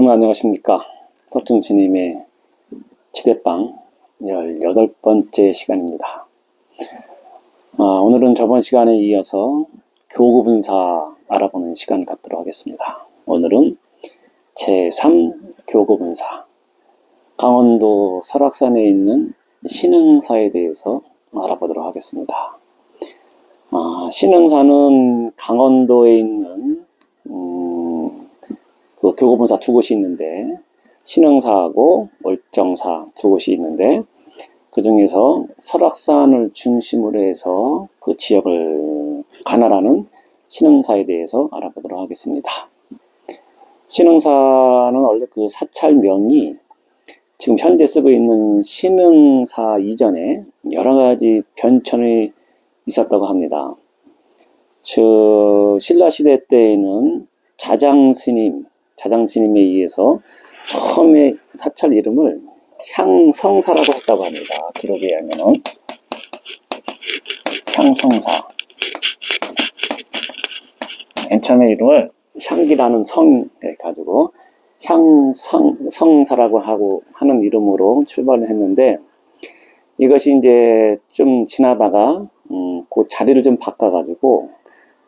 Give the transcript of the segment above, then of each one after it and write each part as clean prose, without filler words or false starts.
여러분 안녕하십니까. 석준스님의 지대방 18번째 시간입니다. 오늘은 저번 시간에 이어서 교구분사 알아보는 시간을 갖도록 하겠습니다. 오늘은 제3교구분사, 강원도 설악산에 있는 신흥사에 대해서 알아보도록 하겠습니다. 신흥사는 강원도에 있는 그 교구분사 두 곳이 있는데, 신흥사하고 월정사 두 곳이 있는데, 그 중에서 설악산을 중심으로 해서 그 지역을 관할하는 신흥사에 대해서 알아보도록 하겠습니다. 신흥사는 원래 그 사찰명이 지금 현재 쓰고 있는 신흥사 이전에 여러 가지 변천이 있었다고 합니다. 신라시대 때에는 자장스님에 의해서 처음에 사찰 이름을 향성사라고 했다고 합니다. 기록에 의하면은 향성사. 맨 처음에 이름을 향기라는 성에 가지고 향성사라고 하는 이름으로 출발을 했는데, 이것이 이제 좀 지나다가 그 자리를 좀 바꿔가지고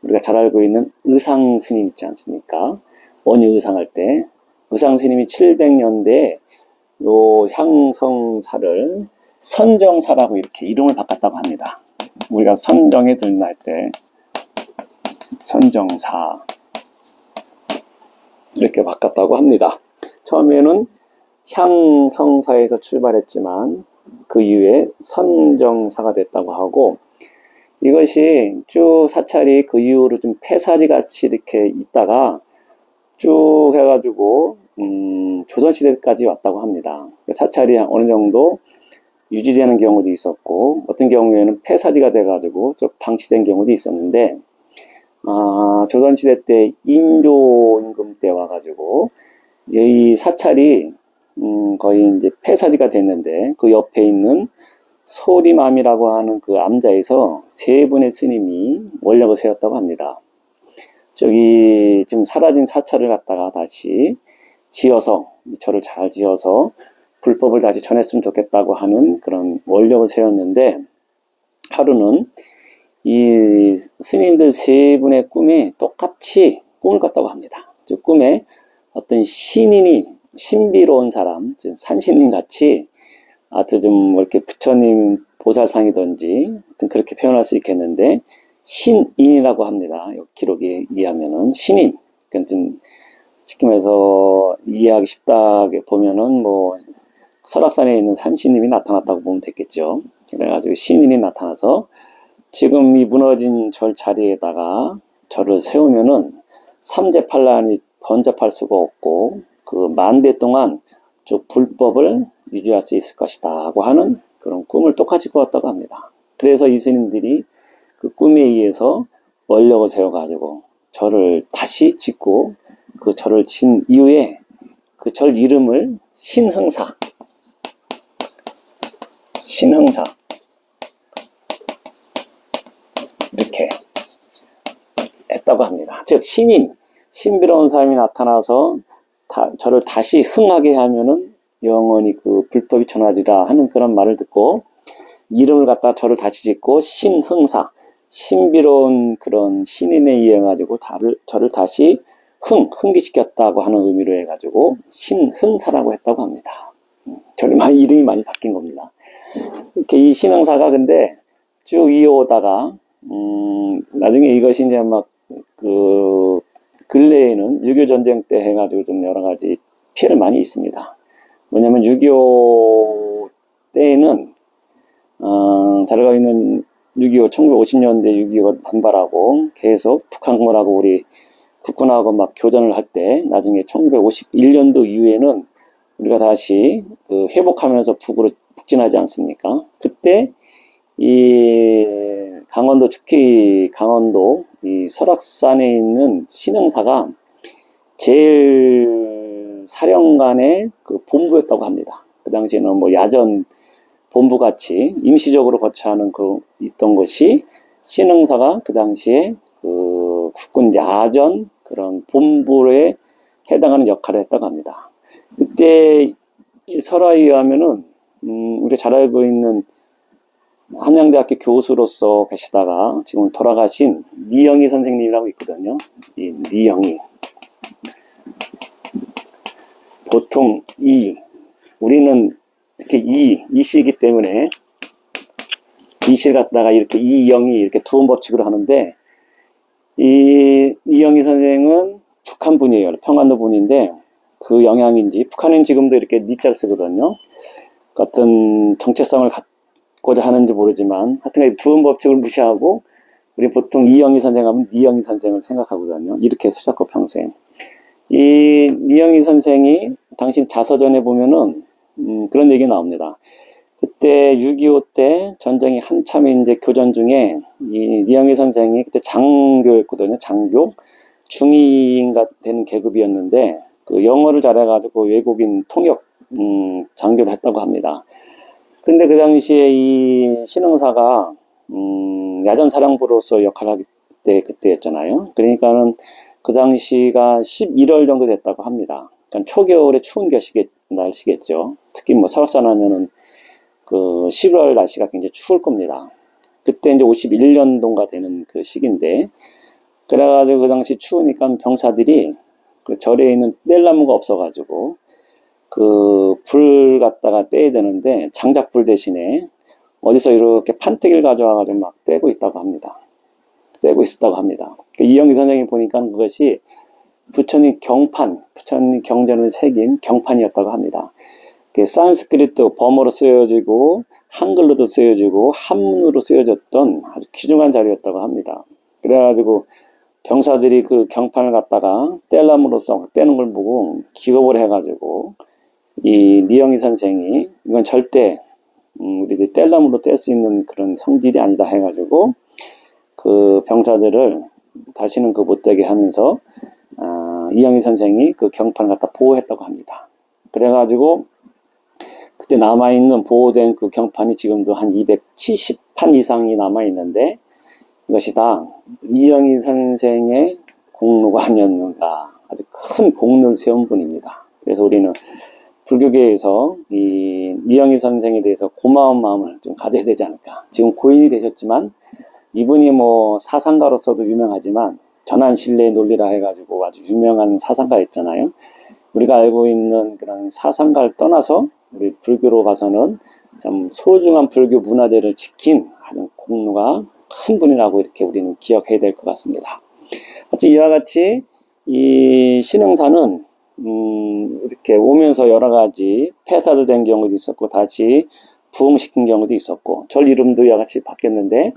우리가 잘 알고 있는 의상스님 있지 않습니까? 원유 의상할 때 의상스님이 700년대에 요 향성사를 선정사라고 이렇게 이름을 바꿨다고 합니다. 우리가 선정에 들날 때 선정사 이렇게 바꿨다고 합니다. 처음에는 향성사에서 출발했지만 그 이후에 선정사가 됐다고 하고, 이것이 쭉 사찰이 그 이후로 좀 폐사지 같이 이렇게 있다가 쭉 해가지고 조선시대까지 왔다고 합니다. 사찰이 어느 정도 유지되는 경우도 있었고, 어떤 경우에는 폐사지가 돼가지고 좀 방치된 경우도 있었는데, 조선시대 때 인조 임금 때 와가지고 이 사찰이 거의 이제 폐사지가 됐는데, 그 옆에 있는 소리맘이라고 하는 그 암자에서 세 분의 스님이 원력을 세웠다고 합니다. 저기 지금 사라진 사찰을 갖다가 다시 지어서, 절을 잘 지어서 불법을 다시 전했으면 좋겠다고 하는 그런 원력을 세웠는데, 하루는 이 스님들 세 분의 꿈에 똑같이 꿈을 꿨다고 합니다. 즉 꿈에 어떤 신인이, 신비로운 사람, 즉 산신님 같이, 하여튼 좀 이렇게 부처님 보살상이든지 하여튼 그렇게 표현할 수 있겠는데, 신인이라고 합니다. 기록에 의하면은 신인. 그러니까 좀 쉽게 말해서 이해하기 쉽다게 보면은 뭐 설악산에 있는 산신님이 나타났다고 보면 되겠죠. 그래가지고 신인이 나타나서 지금 이 무너진 절 자리에다가 절을 세우면은 삼재팔란이 번잡할 수가 없고 그 만대 동안 쭉 불법을 유지할 수 있을 것이다고 하는 그런 꿈을 똑같이 꾸었다고 합니다. 그래서 이 스님들이 그 꿈에 의해서 원력을 세워가지고 절을 다시 짓고, 그 절을 진 이후에 그 절 이름을 신흥사 이렇게 했다고 합니다. 즉 신비로운 사람이 나타나서 저를 다시 흥하게 하면은 영원히 그 불법이 전하리라 하는 그런 말을 듣고 이름을 갖다 저를 다시 짓고 신흥사, 신비로운 그런 신인에 의해 가지고 저를 다시 흥기시켰다고 하는 의미로 해가지고 신흥사라고 했다고 합니다. 절이 이름이 많이 바뀐 겁니다. 이렇게 이 신흥사가 근데 쭉 이어오다가 나중에 이것이 이제 막 그 근래에는 6.25 전쟁 때 해가지고 좀 여러 가지 피해를 많이 있습니다. 뭐냐면 6.25 때에는 잘 알고 있는 6.25 1950년대 6.25가 반발하고 계속 북한군하고 우리 국군하고 막 교전을 할 때, 나중에 1951년도 이후에는 우리가 다시 그 회복하면서 북으로 북진하지 않습니까? 그때 이 강원도, 특히 강원도 이 설악산에 있는 신흥사가 제일 사령관의 그 본부였다고 합니다. 그 당시에는 뭐 야전 본부같이 임시적으로 거처하는 있던 것이, 신흥사가 그 당시에 그 국군 야전 그런 본부의 해당하는 역할을 했다고 합니다. 그때 이 설화에 의하면은 우리가 잘 알고 있는 한양대학교 교수로서 계시다가 지금 돌아가신 니영희 선생님이라고 있거든요. 이 니영희. 보통 우리는 이렇게 이시이기 때문에 이시를 갖다가 이렇게 이영희 이렇게 두음 법칙으로 하는데, 이 이영희 선생은 북한 분이에요. 평안도 분인데 그 영향인지 북한은 지금도 이렇게 니자를 쓰거든요. 같은 정체성을 갖고자 하는지 모르지만 하여튼 두음 법칙을 무시하고 우리 보통 이영희 선생 하면 니영희 선생을 생각하거든요. 이렇게 쓰셨고 평생. 이 니영희 선생이 당신 자서전에 보면은 그런 얘기 나옵니다. 그때 6.25 때 전쟁이 한참 이제 교전 중에 이 니영희 선생이 그때 장교였거든요. 장교. 중위인가 되는 계급이었는데 그 영어를 잘해가지고 외국인 통역 장교를 했다고 합니다. 근데 그 당시에 이 신흥사가 야전사령부로서 역할을 하기 때 그때였잖아요. 그러니까는 그 당시가 11월 정도 됐다고 합니다. 그러니까 초겨울에 추운 날씨겠죠. 특히 뭐 설악산 하면은 그 11월 날씨가 굉장히 추울 겁니다. 그때 이제 51년도인가 되는 그 시기인데, 그래가지고 그 당시 추우니까 병사들이 그 절에 있는 뗄나무가 없어가지고 그 불 갖다가 떼야 되는데 장작불 대신에 어디서 이렇게 판때기를 가져와가지고 막 떼고 있다고 합니다. 떼고 있었다고 합니다. 이영희 선생이 보니까 그것이 부처님 경전을 새긴 경판이었다고 합니다. 산스크리트 범어로 쓰여지고 한글로도 쓰여지고 한문으로 쓰여졌던 아주 귀중한 자료였다고 합니다. 그래가지고 병사들이 그 경판을 갖다가 뗄나무로서 떼는 걸 보고 기겁을 해가지고 이 니영희 선생이 이건 절대 우리들이 뗄나무로 뗄 수 있는 그런 성질이 아니다 해가지고 그 병사들을 다시는 그 못되게 하면서 이영희 선생이 그 경판을 갖다 보호했다고 합니다. 그래가지고 그때 남아있는 보호된 그 경판이 지금도 한 270판 이상이 남아있는데 이것이 다 이영희 선생의 공로가 아니었는가, 아주 큰 공로를 세운 분입니다. 그래서 우리는 불교계에서 이 이영희 선생에 대해서 고마운 마음을 좀 가져야 되지 않을까. 지금 고인이 되셨지만 이분이 뭐 사상가로서도 유명하지만 전한신뢰의 논리라 해가지고 아주 유명한 사상가였잖아요. 우리가 알고 있는 그런 사상가를 떠나서 우리 불교로 봐서는 참 소중한 불교 문화재를 지킨 아주 공로가 큰 분이라고 이렇게 우리는 기억해야 될 것 같습니다. 하여튼 이와 같이 이 신흥사는 이렇게 오면서 여러 가지 폐사도 된 경우도 있었고 다시 부흥시킨 경우도 있었고 절 이름도 이와 같이 바뀌었는데,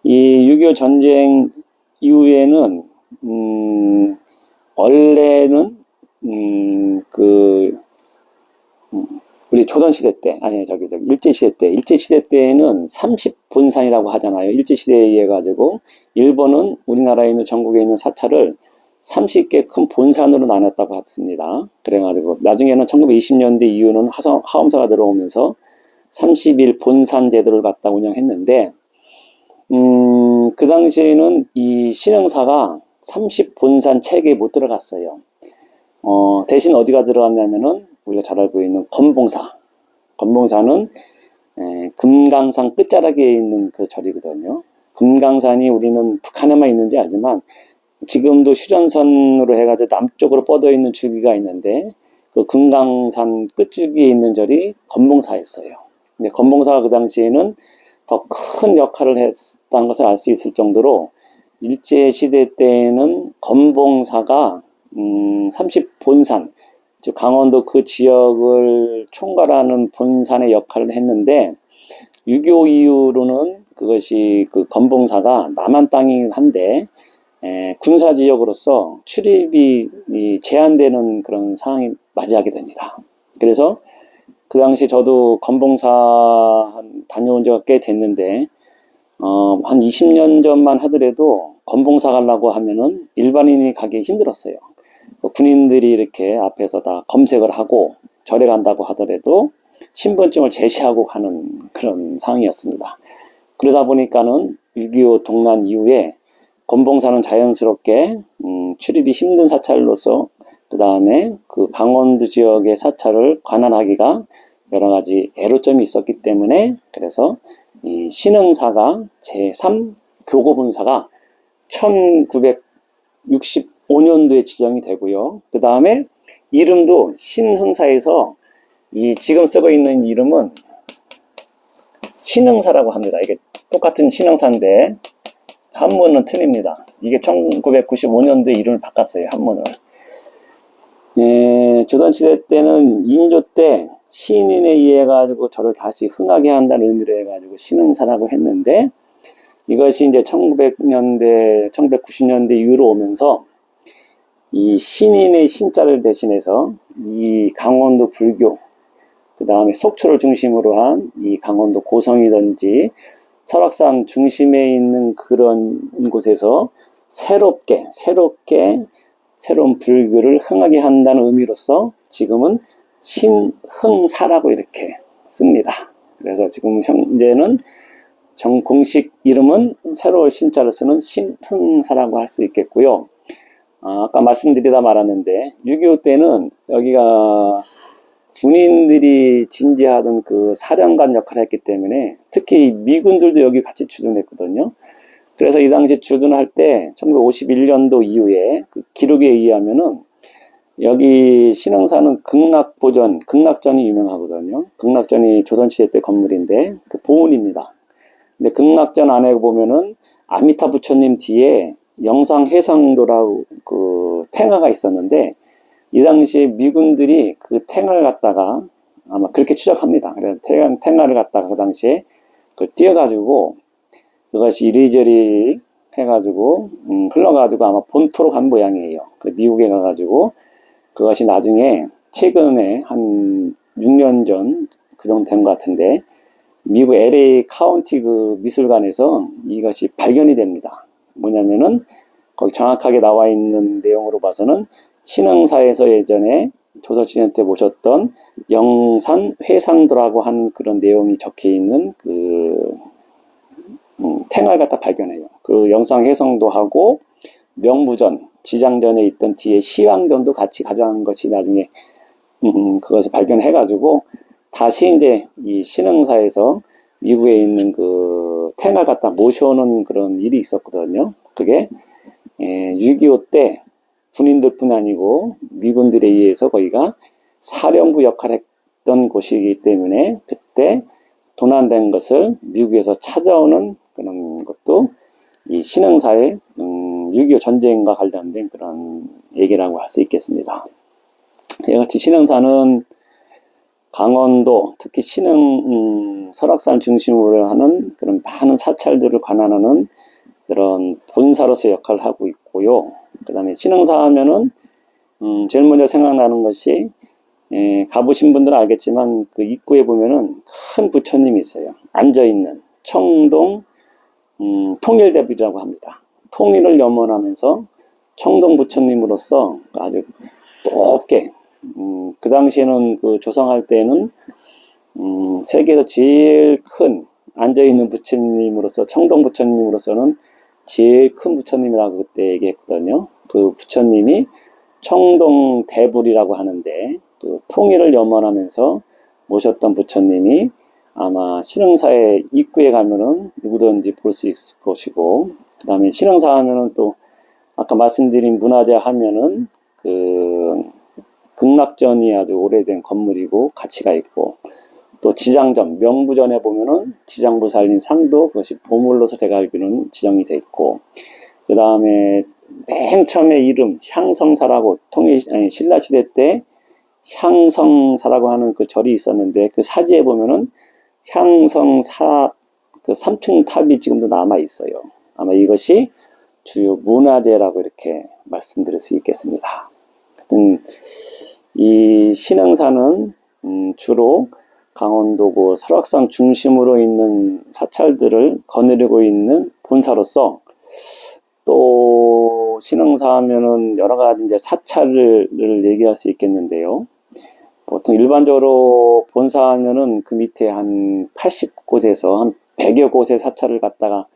이 6.25 전쟁 이후에는 원래는 우리 조선시대 때, 아니, 일제시대 때에는 30본산이라고 하잖아요. 일제시대에 의해 가지고, 일본은 우리나라에 있는 전국에 있는 사찰을 30개 큰 본산으로 나눴다고 했습니다. 그래가지고, 나중에는 1920년대 이후는 하엄사가 들어오면서 31 본산 제도를 갖다 운영했는데, 그 당시에는 이 신흥사가 30본산 체계에 못 들어갔어요. 대신 어디가 들어갔냐면은 우리가 잘 알고 있는 건봉사는 금강산 끝자락에 있는 그 절이거든요. 금강산이 우리는 북한에만 있는지 알지만 지금도 휴전선으로 해가지고 남쪽으로 뻗어 있는 줄기가 있는데 그 금강산 끝줄기에 있는 절이 건봉사였어요. 근데 건봉사가 그 당시에는 더 큰 역할을 했다는 것을 알 수 있을 정도로 일제시대 때에는 건봉사가 30본산, 즉 강원도 그 지역을 총괄하는 본산의 역할을 했는데 6.25 이후로는 그것이 그 건봉사가 남한 땅이긴 한데 군사지역으로서 출입이 제한되는 그런 상황이 맞이하게 됩니다. 그래서 그 당시 저도 건봉사 다녀온 지가 꽤 됐는데 한 20년 전만 하더라도 건봉사 가려고 하면은 일반인이 가기 힘들었어요. 군인들이 이렇게 앞에서 다 검색을 하고 절에 간다고 하더라도 신분증을 제시하고 가는 그런 상황이었습니다. 그러다 보니까는 6.25 동란 이후에 건봉사는 자연스럽게 출입이 힘든 사찰로서 그 다음에 그 강원도 지역의 사찰을 관할하기가 여러 가지 애로점이 있었기 때문에, 그래서 이 신흥사가 제3 교고분사가 1965년도에 지정이 되고요. 그 다음에 이름도 신흥사에서 이 지금 쓰고 있는 이름은 신흥사라고 합니다. 이게 똑같은 신흥사인데 한문은 틀립니다. 이게 1995년도에 이름을 바꿨어요. 한문을. 조선시대 때는 인조 때 시인에 의해 가지고 저를 다시 흥하게 한다는 의미로 해가지고 신흥사라고 했는데, 이것이 이제 1900년대, 1990년대 이후로 오면서 이 신인의 신자를 대신해서 이 강원도 불교, 그 다음에 속초를 중심으로 한 이 강원도 고성이든지 설악산 중심에 있는 그런 곳에서 새로운 불교를 흥하게 한다는 의미로서 지금은 신흥사라고 이렇게 씁니다. 그래서 지금 현재는 공식 이름은 새로운 신자를 쓰는 신흥사라고 할 수 있겠고요. 아까 말씀드리다 말았는데 6.25 때는 여기가 군인들이 진지하던 그 사령관 역할을 했기 때문에 특히 미군들도 여기 같이 주둔했거든요. 그래서 이 당시 주둔할 때 1951년도 이후에 그 기록에 의하면은 여기 신흥사는 극락전이 유명하거든요. 극락전이 조선시대 때 건물인데 그 보훈입니다. 근데 극락전 안에 보면은 아미타 부처님 뒤에 영상회상도라고 그 탱화가 있었는데, 이 당시에 미군들이 그 탱화를 갖다가 아마 그렇게 추적합니다. 그래서 탱화를 갖다가 그 당시에 그걸 띄어가지고 그것이 이리저리 해가지고 흘러가지고 아마 본토로 간 모양이에요. 미국에 가가지고 그것이 나중에 최근에 한 6년 전 그 정도 된 것 같은데 미국 LA 카운티 그 미술관에서 이것이 발견이 됩니다. 뭐냐면은 거기 정확하게 나와 있는 내용으로 봐서는 신흥사에서 예전에 조선시대 때 모셨던 영산회상도라고 한 그런 내용이 적혀 있는 그 탱화를 갖다 발견해요. 그 영상회상도하고 명부전, 지장전에 있던 뒤에 시황전도 같이 가져간 것이 나중에 그것을 발견해가지고 다시 이제 이 신흥사에서 미국에 있는 그 탱화를 갖다 모셔오는 그런 일이 있었거든요. 그게 6.25 때 군인들뿐 아니고 미군들에 의해서 거기가 사령부 역할을 했던 곳이기 때문에 그때 도난된 것을 미국에서 찾아오는 그런 것도 이 신흥사의 6.25 전쟁과 관련된 그런 얘기라고 할 수 있겠습니다. 이같이 신흥사는 강원도, 특히 설악산 중심으로 하는 그런 많은 사찰들을 관할하는 그런 본사로서 역할을 하고 있고요. 그 다음에 신흥사 하면은 제일 먼저 생각나는 것이 가보신 분들은 알겠지만 그 입구에 보면은 큰 부처님이 있어요. 앉아있는 청동 통일대비라고 합니다. 통일을 염원하면서 청동 부처님으로서 아주 높게 그 당시에는 그 조성할 때는 세계에서 제일 큰 앉아있는 부처님으로서 청동 부처님으로서는 제일 큰 부처님이라고 그때 얘기했거든요. 그 부처님이 청동 대불이라고 하는데 그 통일을 염원하면서 모셨던 부처님이 아마 신흥사의 입구에 가면은 누구든지 볼 수 있을 것이고, 그 다음에 신흥사 하면은 또 아까 말씀드린 문화재 하면은 그 극락전이 아주 오래된 건물이고 가치가 있고, 또 지장전, 명부전에 보면은 지장보살님 상도 그것이 보물로서 제가 알기로는 지정이 돼 있고, 그 다음에 맨 처음에 이름 향성사라고 신라시대 때 향성사라고 하는 그 절이 있었는데 그 사지에 보면은 향성사 그 3층 탑이 지금도 남아 있어요. 아마 이것이 주요 문화재라고 이렇게 말씀드릴 수 있겠습니다. 하여튼 이 신흥사는 주로 강원도고 설악산 중심으로 있는 사찰들을 거느리고 있는 본사로서, 또 신흥사 하면은 여러 가지 이제 사찰을 얘기할 수 있겠는데요. 보통 일반적으로 본사 하면은 그 밑에 한 80곳에서 한 100여 곳의 사찰을 갖다가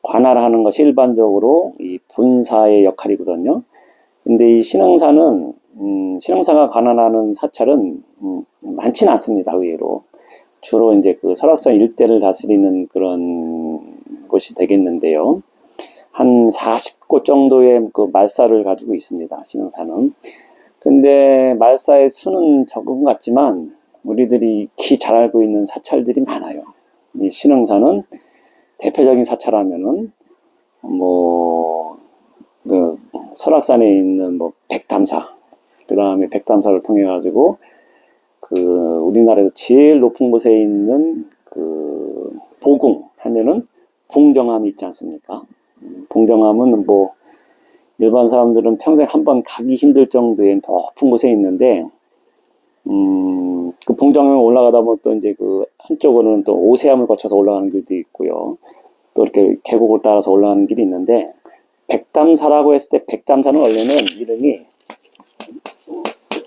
관할하는 것이 일반적으로 이 본사의 역할이거든요. 근데 이 신흥사는 신흥사가 관할하는 사찰은 많지는 않습니다. 의외로 주로 이제 그 설악산 일대를 다스리는 그런 곳이 되겠는데요. 한 40곳 정도의 그 말사를 가지고 있습니다. 신흥사는. 근데 말사의 수는 적은 것 같지만 우리들이 익히 잘 알고 있는 사찰들이 많아요. 이 신흥사는 대표적인 사찰하면은 뭐 그 설악산에 있는 뭐 백담사, 그 다음에 백담사를 통해 가지고 그 우리나라에서 제일 높은 곳에 있는 그 보궁 하면은 봉정암이 있지 않습니까? 봉정암은 뭐 일반 사람들은 평생 한번 가기 힘들 정도의 높은 곳에 있는데 그 봉정암에 올라가다 보면 또 이제 그 한쪽으로는 또 오세암을 거쳐서 올라가는 길도 있고요. 또 이렇게 계곡을 따라서 올라가는 길이 있는데 백담사라고 했을 때 백담사는 원래는 이름이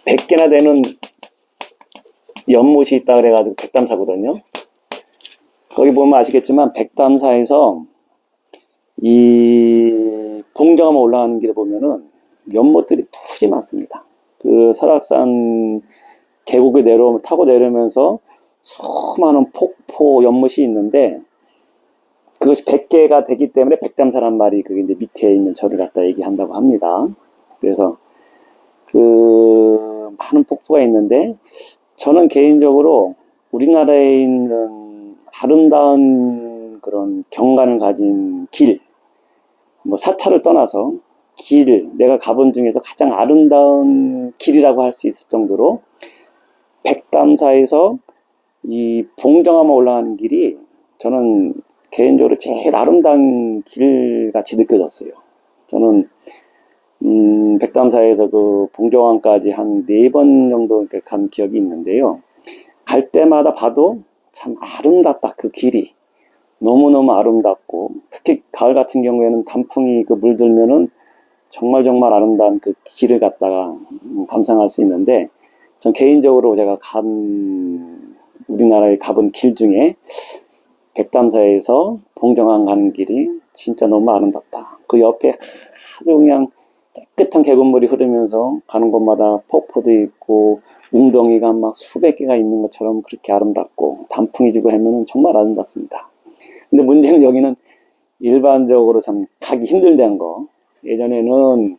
100개나 되는 연못이 있다 그래가지고 백담사거든요. 거기 보면 아시겠지만 백담사에서 이 봉정암 올라가는 길에 보면은 연못들이 푸지 많습니다. 그 설악산 계곡에 타고 내려오면서 수많은 폭포 연못이 있는데 그것이 100개가 되기 때문에 백담사란 말이 그게 이제 밑에 있는 절을 갖다 얘기한다고 합니다. 그래서 그 많은 폭포가 있는데 저는 개인적으로 우리나라에 있는 아름다운 그런 경관을 가진 길, 뭐 사찰을 떠나서 내가 가본 중에서 가장 아름다운 길이라고 할 수 있을 정도로 백담사에서 이 봉정암에 올라가는 길이 저는 개인적으로 제일 아름다운 길 같이 느껴졌어요. 저는 백담사에서 그 봉정암까지 한 4번 정도 간 기억이 있는데요. 갈 때마다 봐도 참 아름답다. 그 길이 너무너무 아름답고 특히 가을 같은 경우에는 단풍이 그 물들면은 정말 아름다운 그 길을 갖다가 감상할 수 있는데 전 개인적으로 제가 우리나라에 가본 길 중에 백담사에서 봉정암 가는 길이 진짜 너무 아름답다. 그 옆에 아주 그냥 깨끗한 계곡물이 흐르면서 가는 곳마다 폭포도 있고 웅덩이가 막 수백 개가 있는 것처럼 그렇게 아름답고 단풍이 지고 하면은 정말 아름답습니다. 근데 문제는 여기는 일반적으로 참 가기 힘들다는 거. 예전에는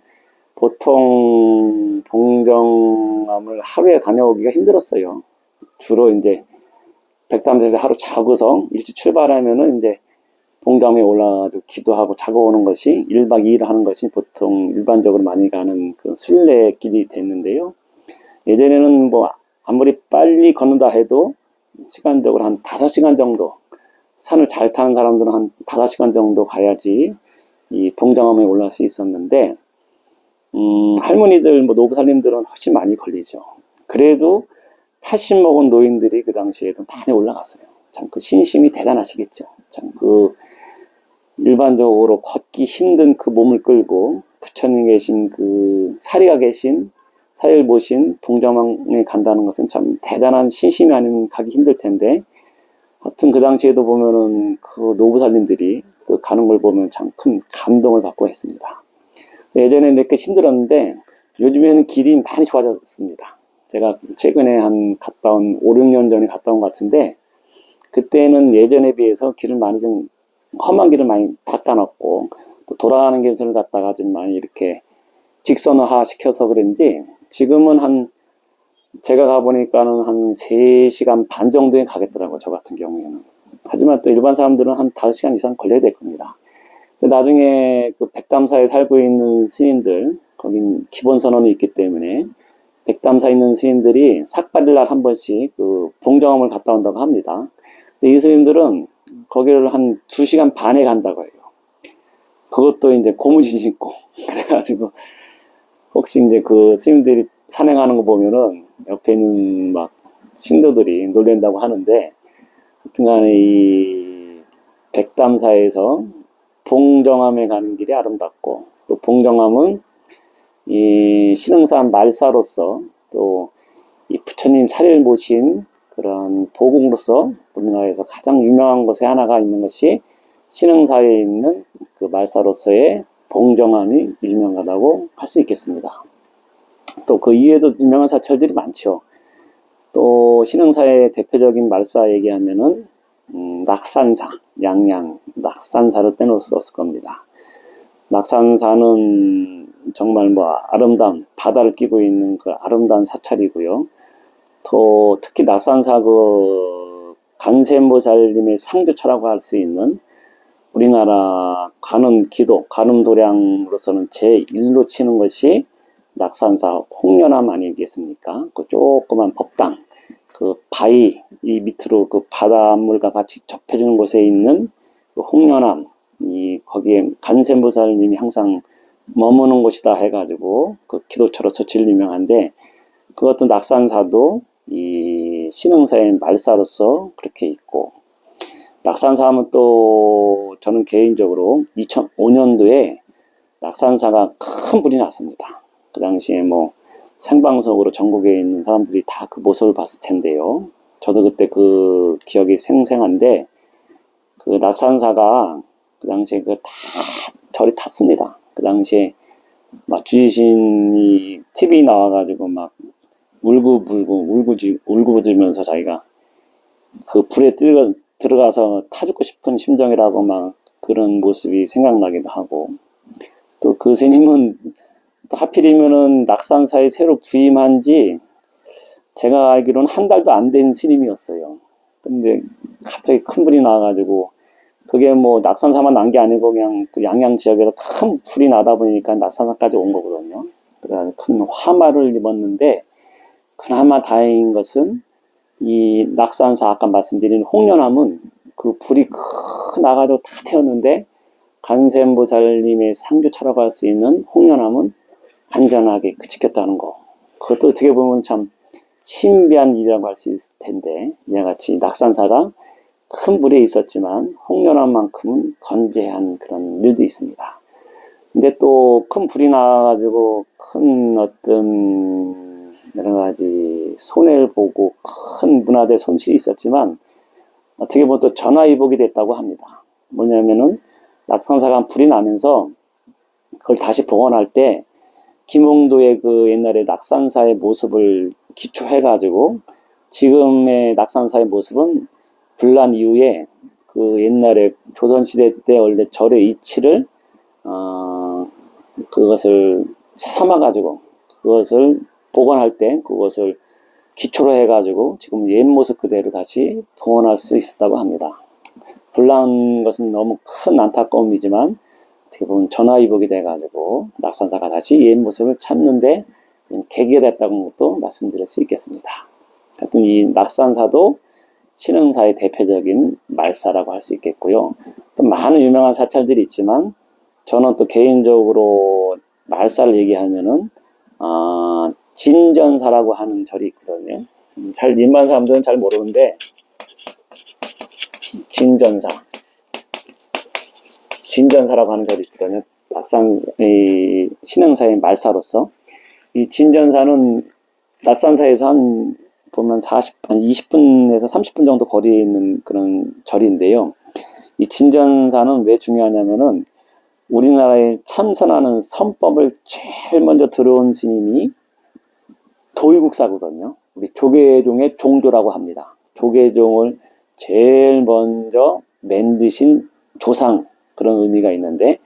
보통 봉정암을 하루에 다녀오기가 힘들었어요. 주로 이제 백담사에서 하루 자고서 일찍 출발하면은 이제 봉정암에 올라가서 기도하고 자고 오는 것이 1박 2일 하는 것이 보통 일반적으로 많이 가는 그 순례길이 됐는데요. 예전에는 뭐 아무리 빨리 걷는다 해도 시간적으로 한 5시간 정도, 산을 잘 타는 사람들은 한 5시간 정도 가야지 이 봉정암에 올라갈 수 있었는데 할머니들 뭐 노부살님들은 훨씬 많이 걸리죠. 그래도 80 먹은 노인들이 그 당시에도 많이 올라갔어요. 참 그 신심이 대단하시겠죠. 참 그 일반적으로 걷기 힘든 그 몸을 끌고 부처님 계신 그 사리를 모신 봉정암에 간다는 것은 참 대단한 신심이 아니면 가기 힘들 텐데 하여튼 그 당시에도 보면은 그 노부살님들이 그 가는 걸 보면 참 큰 감동을 받고 했습니다. 예전에는 이렇게 힘들었는데 요즘에는 길이 많이 좋아졌습니다. 제가 최근에 갔다 온 5, 6년 전에 갔다 온 것 같은데 그때는 예전에 비해서 길을 많이 좀 험한 길을 많이 닦아놨고 또 돌아가는 길을 갖다가 좀 많이 이렇게 직선화 시켜서 그런지 지금은 제가 가보니까는 한 3시간 반 정도에 가겠더라고요. 저 같은 경우에는. 하지만 또 일반 사람들은 한 5시간 이상 걸려야 될 겁니다. 나중에 그 백담사에 살고 있는 스님들, 거긴 기본 선언이 있기 때문에 백담사에 있는 스님들이 삭발일날 한 번씩 그 봉정암을 갔다 온다고 합니다. 근데 이 스님들은 거기를 한 2시간 반에 간다고 해요. 그것도 이제 고무신 신고. 그래가지고 혹시 이제 그 스님들이 산행하는 거 보면은 옆에 있는 막 신도들이 놀랜다고 하는데 하여튼간에 이 백담사에서 봉정암에 가는 길이 아름답고 또 봉정암은 이 신흥산 말사로서 또 이 부처님 사리를 모신 그런 보궁으로서 우리나라에서 가장 유명한 곳에 하나가 있는 것이 신흥사에 있는 그 말사로서의 봉정암이 유명하다고 할 수 있겠습니다. 또 그 이외에도 유명한 사찰들이 많죠. 또 신흥사의 대표적인 말사 얘기하면은 낙산사, 양양 낙산사를 빼놓을 수 없을 겁니다. 낙산사는 정말 뭐 아름다운 바다를 끼고 있는 그 아름다운 사찰이고요. 또 특히 낙산사 그 관세음보살님의 상주처라고 할 수 있는 우리나라 관음 기도, 관음 도량으로서는 제1로 치는 것이 낙산사 홍련암 아니겠습니까? 그 조그만 법당, 그 바위 이 밑으로 그 바닷물과 같이 접해지는 곳에 있는 그 홍련암, 거기에 관세음보살님이 항상 머무는 곳이다 해가지고 그 기도처로서 제일 유명한데, 그것도 낙산사도 이 신흥사의 말사로서 그렇게 있고, 낙산사 하면 또 저는 개인적으로 2005년도에 낙산사가 큰 불이 났습니다. 그 당시에 뭐 생방송으로 전국에 있는 사람들이 다 그 모습을 봤을 텐데요. 저도 그때 그 기억이 생생한데, 그 낙산사가 그 당시에 그 다 절이 탔습니다. 그 당시에 막 주지신이 TV 나와가지고 막 울고불고 울고불면서 자기가 그 불에 들어가서 타 죽고 싶은 심정이라고 막 그런 모습이 생각나기도 하고, 또 그 스님은 또 하필이면은 낙산사에 새로 부임한 지 제가 알기로는 한 달도 안 된 스님이었어요. 근데 갑자기 큰 불이 나가지고, 그게 뭐 낙산사만 난 게 아니고 그냥 그 양양 지역에서 큰 불이 나다 보니까 낙산사까지 온 거거든요. 그래서 큰 화마를 입었는데, 그나마 다행인 것은 이 낙산사 아까 말씀드린 홍련암은 그 불이 나가지고 다 태웠는데, 관세음보살님의 상주처럼 할 수 있는 홍련암은 안전하게 지켰다는 거. 그것도 어떻게 보면 참 신비한 일이라고 할 수 있을 텐데, 이와같이 낙산사가 큰 불에 있었지만 홍련암만큼은 건재한 그런 일도 있습니다. 근데 또 큰 불이 나가지고 큰 어떤 여러 가지 손해를 보고 큰 문화재 손실이 있었지만, 어떻게 보면 또 전화위복이 됐다고 합니다. 뭐냐면은 낙산사가 불이 나면서 그걸 다시 복원할 때 김홍도의 그 옛날에 낙산사의 모습을 기초해가지고, 지금의 낙산사의 모습은 불난 이후에 그 옛날에 조선시대 때 원래 절의 이치를 그것을 삼아가지고 그것을 복원할 때 그것을 기초로 해가지고 지금 옛 모습 그대로 다시 복원할 수 있었다고 합니다. 불난 것은 너무 큰 안타까움이지만 어떻게 보면 전화위복이 돼가지고 낙산사가 다시 옛 모습을 찾는데 계기가 됐다는 것도 말씀드릴 수 있겠습니다. 하여튼 이 낙산사도 신흥사의 대표적인 말사라고 할 수 있겠고요. 또 많은 유명한 사찰들이 있지만, 저는 또 개인적으로 말사를 얘기하면은 진전사라고 하는 절이 있거든요. 잘 일반 사람들은 잘 모르는데, 진전사라고 하는 절이 있거든요. 신흥사의 말사로서. 이 진전사는 낙산사에서 한 20분에서 30분 정도 거리에 있는 그런 절인데요. 이 진전사는 왜 중요하냐면은, 우리나라에 참선하는 선법을 제일 먼저 들어온 스님이 도의국사거든요. 우리 조계종의 종조라고 합니다. 조계종을 제일 먼저 만드신 조상, 그런 의미가 있는데,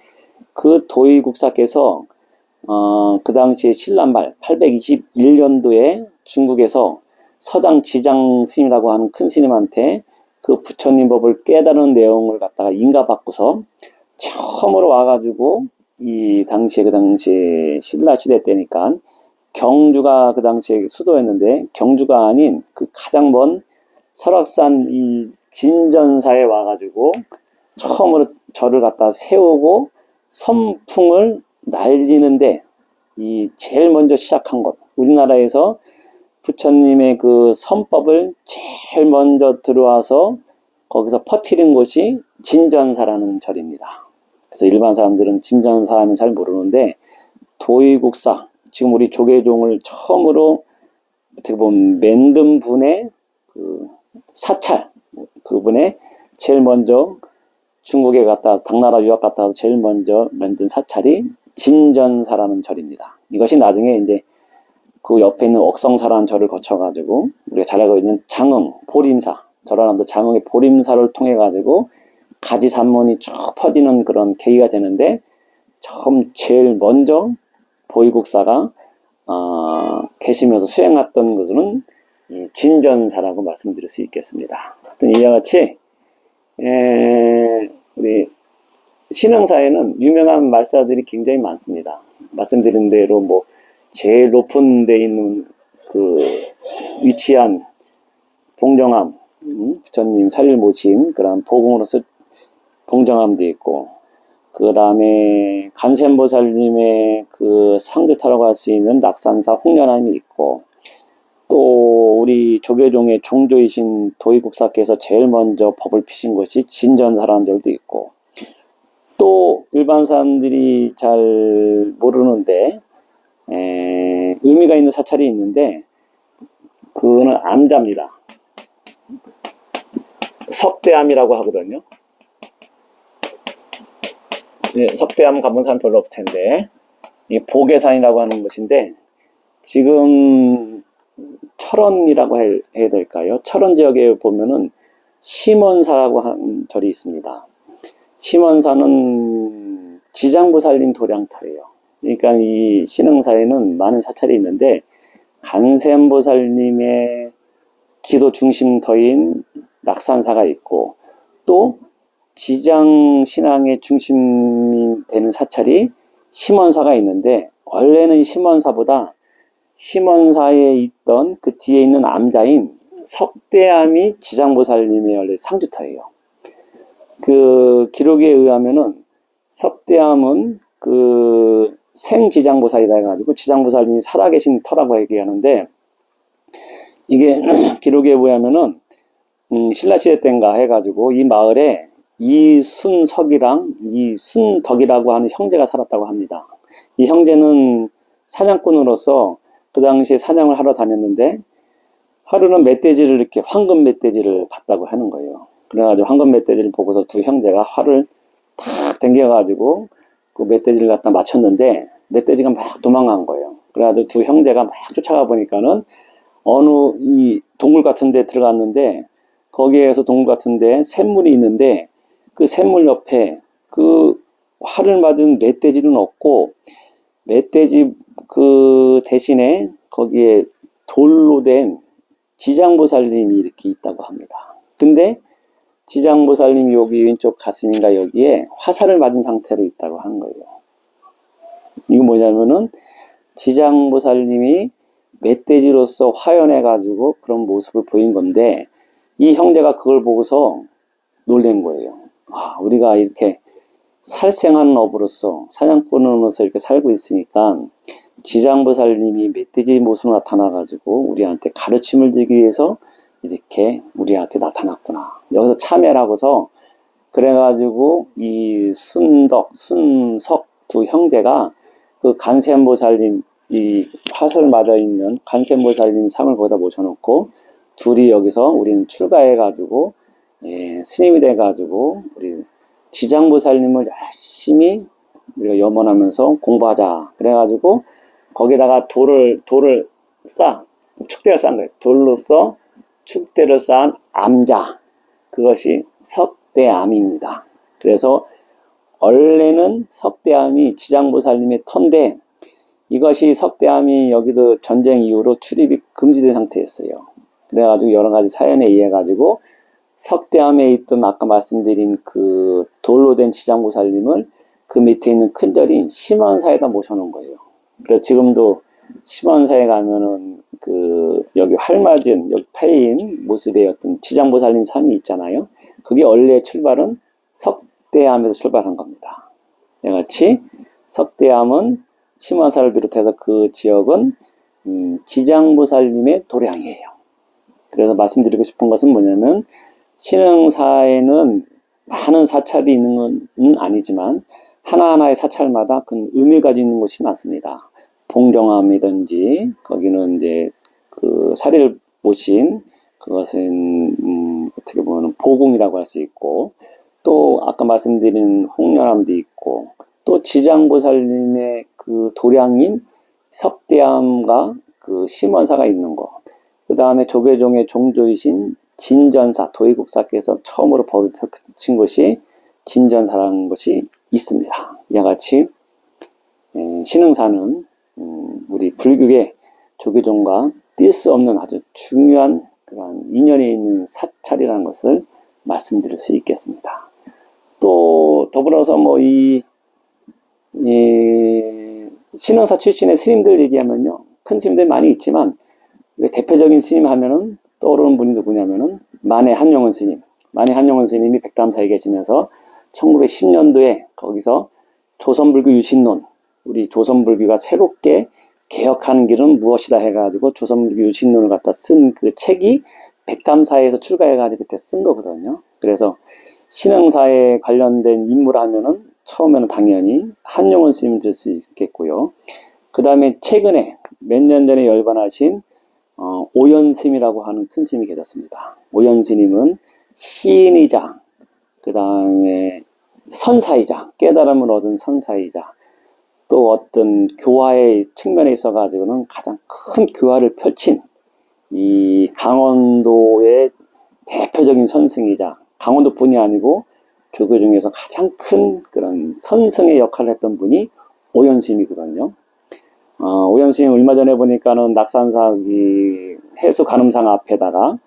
그 도의국사께서 그 당시에 신람발 821년도에 중국에서 서당 지장 스님이라고 하는 큰 스님한테 그 부처님 법을 깨달은 내용을 갖다가 인가받고서 처음으로 와가지고, 그 당시에 신라시대 때니까 경주가 그 당시에 수도였는데, 경주가 아닌 그 가장 먼 설악산 이 진전사에 와가지고 처음으로 절을 갖다 세우고 선풍을 날리는데, 이 제일 먼저 시작한 곳, 우리나라에서 부처님의 그 선법을 제일 먼저 들어와서 거기서 퍼뜨린 곳이 진전사라는 절입니다. 그래서 일반 사람들은 진전사 하면 잘 모르는데, 도의국사, 지금 우리 조계종을 처음으로 어떻게 보면 만든 분의 그 사찰, 그분의 제일 먼저 중국에 갔다 와서, 당나라 유학 갔다 와서 제일 먼저 만든 사찰이 진전사라는 절입니다. 이것이 나중에 이제 그 옆에 있는 옥성사라는 절을 거쳐가지고 우리가 잘 알고 있는 장흥, 보림사, 전라남도 장흥의 보림사를 통해가지고 가지산문이 쭉 퍼지는 그런 계기가 되는데, 처음 제일 먼저 보위국사가 계시면서 수행했던 것은 이 진전사라고 말씀드릴 수 있겠습니다. 하여튼 이와 같이 우리 신흥사에는 유명한 말사들이 굉장히 많습니다. 말씀드린 대로 뭐 제일 높은 데 있는 그 위치한 봉정암, 부처님 살일 모신 그런 보궁으로서 봉정암도 있고, 그 다음에 간센보살님의 그 상주타라고 할 수 있는 낙산사 홍련암이 있고, 또 우리 조계종의 종조이신 도의국사께서 제일 먼저 법을 피신 것이 진전사라는 절도 있고, 또 일반 사람들이 잘 모르는데 의미가 있는 사찰이 있는데, 그거는 암자입니다. 석대암이라고 하거든요. 네, 석대암 가본 사람 별로 없을 텐데, 이 보계산이라고 하는 곳인데, 지금 철원이라고 해야 될까요? 철원 지역에 보면은 심원사라고 하는 절이 있습니다. 심원사는 지장보살님 도량터예요. 그러니까 이 신흥사에는 많은 사찰이 있는데, 간센보살님의 기도 중심터인 낙산사가 있고, 또 지장신앙의 중심이 되는 사찰이 심원사가 있는데, 원래는 심원사보다 심원사에 있던 그 뒤에 있는 암자인 석대암이 지장보살님의 원래 상주터예요. 그 기록에 의하면은 석대암은 그 생지장보살이라 해가지고 지장보살님이 살아계신 터라고 얘기하는데, 이게 기록에 의하면은 신라시대 때인가 해가지고 이 마을에 이순석이랑 이순덕이라고 하는 형제가 살았다고 합니다. 이 형제는 사냥꾼으로서 그 당시에 사냥을 하러 다녔는데, 하루는 멧돼지를 이렇게 황금 멧돼지를 봤다고 하는 거예요. 그래가지고 황금 멧돼지를 보고서 두 형제가 활을 탁 당겨가지고 그 멧돼지를 갖다 맞췄는데, 멧돼지가 막 도망간 거예요. 그래가지고 두 형제가 막 쫓아가 보니까는 어느 이 동굴 같은 데 들어갔는데, 거기에서 동굴 같은 데 샘물이 있는데, 그 샘물 옆에 그 활을 맞은 멧돼지는 없고, 멧돼지 그 대신에 거기에 돌로 된 지장보살님이 이렇게 있다고 합니다. 근데 지장보살님이 여기 왼쪽 가슴인가 여기에 화살을 맞은 상태로 있다고 하는 거예요. 이거 뭐냐면은 지장보살님이 멧돼지로서 화연해가지고 그런 모습을 보인 건데, 이 형제가 그걸 보고서 놀란 거예요. 우리가 이렇게 살생하는 업으로서 사냥꾼으로서 이렇게 살고 있으니까 지장보살님이 멧돼지 모습으로 나타나가지고 우리한테 가르침을 주기 위해서 이렇게 우리 앞에 나타났구나. 여기서 참여하고서 그래가지고 이 순덕, 순석 두 형제가 그 간센보살님, 이 화살 맞아 있는 간센보살님 상을 거기다 모셔놓고 둘이 여기서 우리는 출가해가지고 스님이 돼가지고 우리 지장보살님을 열심히 우리가 염원하면서 공부하자. 그래가지고 거기다가 돌을 축대를 쌓은 거예요. 돌로써 축대를 쌓은 암자, 그것이 석대암입니다. 그래서 원래는 석대암이 지장보살님의 터인데, 이것이 석대암이 여기도 전쟁 이후로 출입이 금지된 상태였어요. 그래가지고 여러 가지 사연에 의해 가지고 석대암에 있던 아까 말씀드린 그 돌로 된 지장보살님을 그 밑에 있는 큰 절인 심원사에다 모셔놓은 거예요. 그래서 지금도 심원사에 가면은 그 여기 활맞은 여기 패인 모습의 어떤 지장보살님 상이 있잖아요. 그게 원래 출발은 석대암에서 출발한 겁니다. 이같이 석대암은 심원사를 비롯해서 그 지역은 지장보살님의 도량이에요. 그래서 말씀드리고 싶은 것은 뭐냐면, 신흥사에는 많은 사찰이 있는 건 아니지만 하나하나의 사찰마다 큰 의미가 있는 곳이 많습니다. 봉정암이든지 거기는 이제 그 사리를 모신 그것은 어떻게 보면 보궁이라고 할 수 있고, 또 아까 말씀드린 홍련암도 있고, 또 지장보살님의 그 도량인 석대암과 그 심원사가 있는 거, 그 다음에 조계종의 종조이신 진전사, 도의국사께서 처음으로 법을 펼친 것이 진전사라는 것이 있습니다. 이와 같이 신흥사는 우리 불교의 조계종과 뗄 수 없는 아주 중요한 그런 인연이 있는 사찰이라는 것을 말씀드릴 수 있겠습니다. 또 더불어서 뭐 이 신흥사 출신의 스님들 얘기하면요, 큰 스님들 많이 있지만 대표적인 스님 하면은 떠오르는 분이 누구냐면은 만해 한용운 스님. 만해 한용운 스님이 백담사에 계시면서 1910년도에 거기서 조선불교 유신론, 우리 조선불교가 새롭게 개혁하는 길은 무엇이다 해가지고 조선불교 유신론을 갖다 쓴 그 책이 백담사에서 출가해가지고 그때 쓴 거거든요. 그래서 신흥사에 관련된 인물 하면은 처음에는 당연히 한용운 스님 들 수 있겠고요. 그 다음에 최근에 몇 년 전에 열반하신 오연스님이라고 하는 큰 스님이 계셨습니다. 오연스님은 시인이자 그 다음에 선사이자, 깨달음을 얻은 선사이자, 또 어떤 교화의 측면에 있어 가지고는 가장 큰 교화를 펼친 이 강원도의 대표적인 선승이자, 강원도뿐이 아니고 조교 중에서 가장 큰 그런 선승의 역할을 했던 분이 오연스님이거든요. 오연스님 얼마 전에 보니까는 낙산사기 해수 가늠상 앞에다가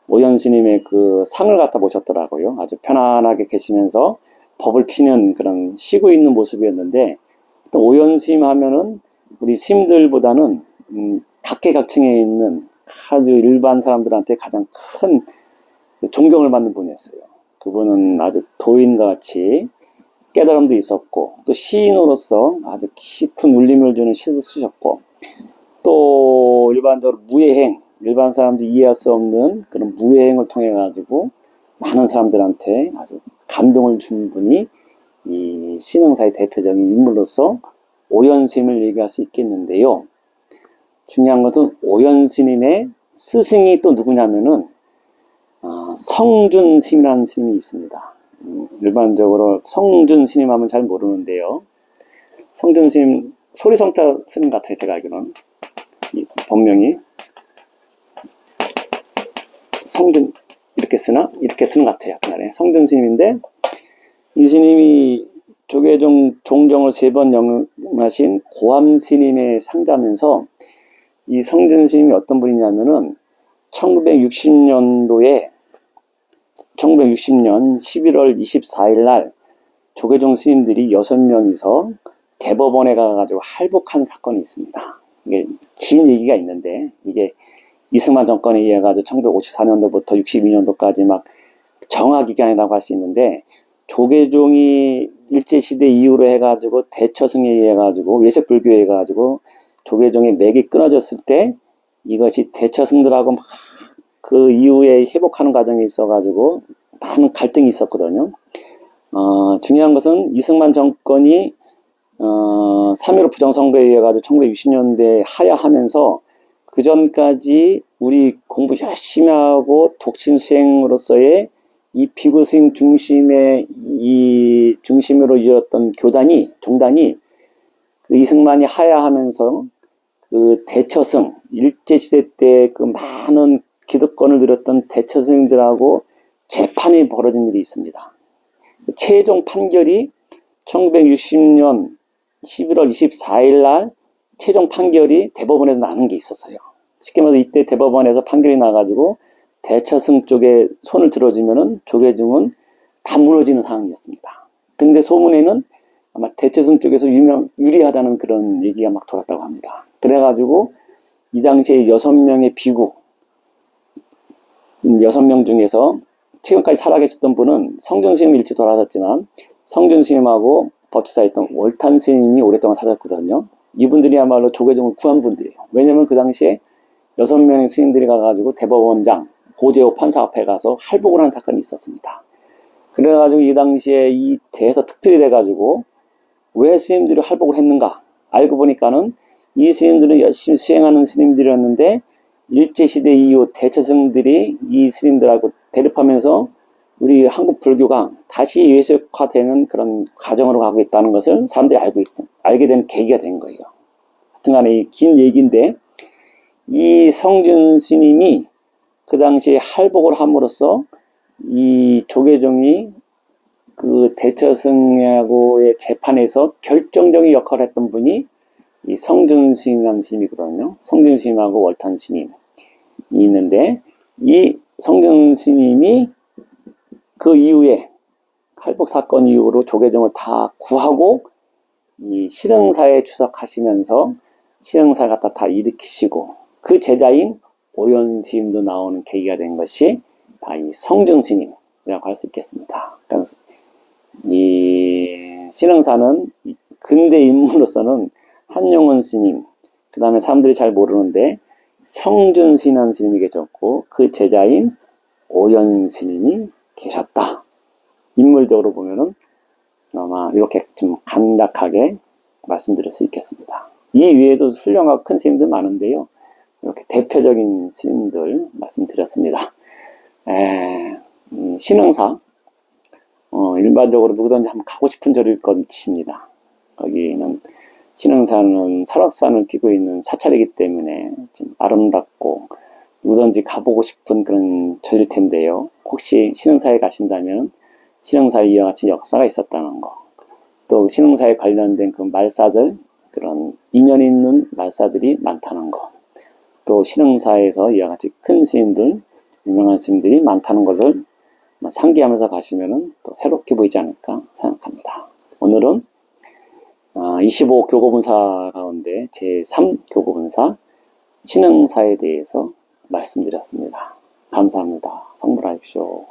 오연스님의 그 상을 갖다 모셨더라고요. 아주 편안하게 계시면서 법을 피는 그런 쉬고 있는 모습이었는데, 또 오연스님 하면은 우리 스님들보다는 각계각층에 있는 아주 일반 사람들한테 가장 큰 존경을 받는 분이었어요. 그분은 아주 도인과 같이 깨달음도 있었고, 또 시인으로서 아주 깊은 울림을 주는 시도 쓰셨고, 또 일반적으로 무예행, 일반 사람들이 이해할 수 없는 그런 무예행을 통해 가지고 많은 사람들한테 아주 감동을 준 분이 이 신흥사의 대표적인 인물로서 오연스님을 얘기할 수 있겠는데요. 중요한 것은 오연스님의 스승이 또 누구냐면은 성준 스님이라는 스님이 있습니다. 일반적으로 성준 스님 하면 잘 모르는데요. 성준 스님, 소리성자 스님 같아요. 제가 알기로는. 이 본명이 성준, 이렇게 쓰나? 이렇게 쓰는 것 같아요. 그날에 성준 스님인데, 이 스님이 조계종 종정을 3번 영하신 고암 스님의 상자면서, 이 성준 스님이 어떤 분이냐면은 1960년 11월 24일 날 조계종 스님들이 6명이서 대법원에 가가지고 할복한 사건이 있습니다. 이게 긴 얘기가 있는데, 이게 이승만 정권에 의해 가지고 1954년도부터 62년도까지 막 정화기간이라고 할 수 있는데, 조계종이 일제시대 이후로 해가지고 대처승에 의해 가지고 외색불교에 의해 가지고 조계종의 맥이 끊어졌을 때, 이것이 대처승들하고 막 그 이후에 회복하는 과정에 있어 가지고 많은 갈등이 있었거든요. 중요한 것은 이승만 정권이 3.15 부정선거에 의해 가지고 1960년대에 하야하면서 그 전까지 우리 공부 열심히 하고 독신 수행으로서의 이 비구 수행 중심의 이 중심으로 이었던 종단이 그 이승만이 하야하면서 그 대처승, 일제시대 때 그 많은 기득권을 누렸던 대처승들하고 재판이 벌어진 일이 있습니다. 최종 판결이 1960년 11월 24일 날 최종 판결이 대법원에서 나는 게 있었어요. 쉽게 말해서 이때 대법원에서 판결이 나가지고 대처승 쪽에 손을 들어주면은 조계종은 다 무너지는 상황이었습니다. 근데 소문에는 아마 대처승 쪽에서 유리하다는 그런 얘기가 막 돌았다고 합니다. 그래가지고 이 당시에 6명의 비구, 6명 중에서 최근까지 살아계셨던 분은 성준 스님 일찍 돌아가셨지만 성준 스님하고 법치사에 있던 월탄 스님이 오랫동안 사셨거든요. 이분들이야말로 조계종을 구한 분들이에요. 왜냐면 그 당시에 6명의 스님들이 가가지고 대법원장 고재호 판사 앞에 가서 할복을 한 사건이 있었습니다. 그래가지고 이 당시에 이 대에서 특별히 돼가지고 왜 스님들이 할복을 했는가? 알고 보니까는 이 스님들은 열심히 수행하는 스님들이었는데 일제시대 이후 대처승들이 이 스님들하고 대립하면서 우리 한국 불교가 다시 외색화되는 그런 과정으로 가고 있다는 것을 사람들이 알게 된 계기가 된 거예요. 하여튼간에 긴 얘기인데, 이 성준 스님이 그 당시에 할복을 함으로써 이 조계종이 그 대처승하고의 재판에서 결정적인 역할을 했던 분이 이 성준 스님이라는 스님이거든요. 성준 스님하고 월탄 스님이 있는데, 이 성준 스님이 그 이후에 할복 사건 이후로 조계종을 다 구하고 이 실흥사에 추석하시면서 실흥사 갖다 다 일으키시고, 그 제자인 오연 스님도 나오는 계기가 된 것이 다 이 성준 스님이라고 할 수 있겠습니다. 그러니까 이 실흥사는 근대 인물로서는 한용운 스님, 그 다음에 사람들이 잘 모르는데 성준 스님이라는 스님이 계셨고, 그 제자인 오연 스님이 계셨다. 인물적으로 보면은 아마 이렇게 좀 간략하게 말씀드릴 수 있겠습니다. 이 외에도 훌륭하고 큰 스님들 많은데요, 이렇게 대표적인 스님들 말씀드렸습니다. 신흥사, 일반적으로 누구든지 한번 가고 싶은 절일 것입니다. 거기는 신흥사는 설악산을 끼고 있는 사찰이기 때문에 좀 아름답고 누구든지 가보고 싶은 그런 절일 텐데요. 혹시 신흥사에 가신다면 신흥사에 이와 같이 역사가 있었다는 거, 또 신흥사에 관련된 그 말사들, 그런 인연 있는 말사들이 많다는 거, 또 신흥사에서 이와 같이 큰 스님들, 유명한 스님들이 많다는 것을 상기하면서 가시면 또 새롭게 보이지 않을까 생각합니다. 오늘은 25 교고본사 가운데 제3 교고본사 신흥사에 대해서 말씀드렸습니다. 감사합니다. 성불하십시오.